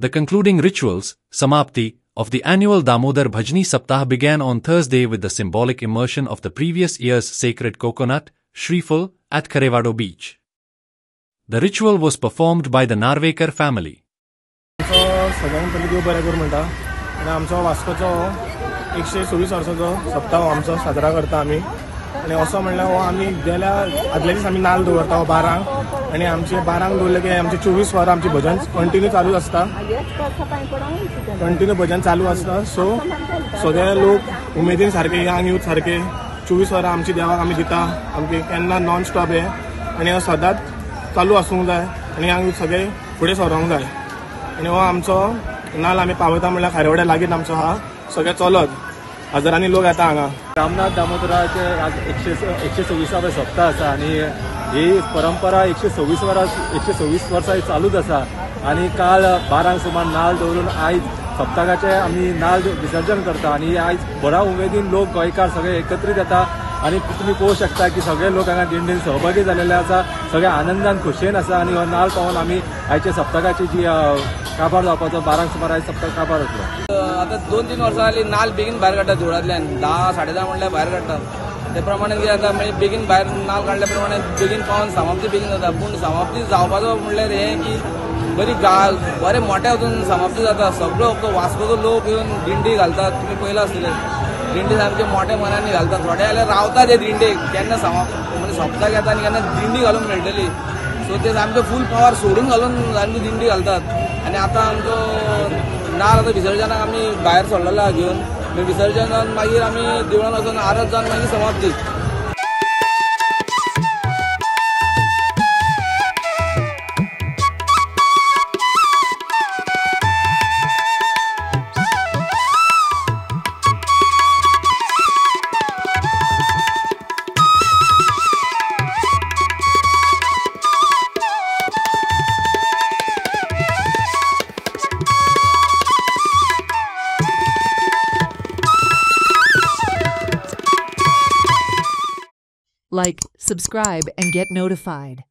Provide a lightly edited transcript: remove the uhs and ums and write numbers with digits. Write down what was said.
The concluding rituals, Samapti, of the annual Damodar Bhajani Saptah began on Thursday with the symbolic immersion of the previous year's sacred coconut, Shreeful, at Karevado beach. The ritual was performed by the Narvekar family. सगळ्यांत पयलीं देव बरें करूं म्हणटा आनी आमचो वास्कोचो 126 वर्साचो सप्ताह आमचो साजरा करता आमी आनी असो म्हणल्यार हो आमी गेल्या आदल्या दीस आमी नाल्ल दवरता हो 12 आनी आमचे 12 दवरले की आमचे 24 वरां आमचे भजन कंटिन्यू चालू आसता भजन चालू आसता सो सगळे लोक उमेदीन सारके यंग यूथ सारके 24 वरां आमची देवाक आमी दिता आमचे केन्ना नॉन स्टॉप हे आनी हो सदांच चालू आसूंक जाय आनी यंग यूथ सगळे फुडें सरोंक जाय आनी हो आमचो नाल्ल आमी पावयता म्हणल्यार खारेवाड्या लागीं आमचो हा सगळे चलत हजारांनी लोक येता हांगा. रामनाथ दामोदराचे आज 126वें सप्ताह आसा आनी ही परंपरा 126 वर्सां चालूच आसा आनी काल 12 सुमार नाल्ल दवरून आयज सप्तकाचे आमी नाल्ल विसर्जन करता आनी आयज बऱ्या उमेदीन लोक गोंयकार सगळे एकत्रीत येता आनी तुमी पळोवंक शकता की सगळे लोक हांगा दिंडेन सहभागी जाल्ले आसा सगळे आनंदान खोशयेन आसा आनी हो नाल्ल पावोन आमी आयच्या सप्तकाची जी काबार जावपाचो 12 सुमार आयज सप्तक काबार जातलो. आता 2-3 वर्सां जालीं नाल्ल बेगीन भायर काडटा देवळांतल्यान 10-10:30 म्हणल्यार भायर काडटा ते प्रमाणे कितें जाता म्हणजे बेगीन भायर नाल्ल काडल्या प्रमाणे बेगीन पावन समाप्ती बेगीन जाता पूण समाप्ती जावपाचो म्हणल्यार हें की बरी बरें मोठ्या हातून समाप्ती जाता सगळो वास्कोचो लोक येवन दिंडी घालतात तुमी पळयलां आसतलें दिंडी सामके मोठ्या मनांनी घालतात थोडे जाल्यार रावतात हे दिंडेक केन्ना म्हणजे सप्तक येता आनी केन्ना दिंडी घालूंक मेळटली सो ते सामके फूल पावर सोडून घालून आमी दिंडी घालतात आनी आतां आमचो नाल्ल आतां विसर्जनाक आमी भायर सोडलेलो आहा घेवन विसर्जनान मागीर आमी देवळान वचून आरत जावन मागीर समाप्ती. Like, subscribe, and get notified.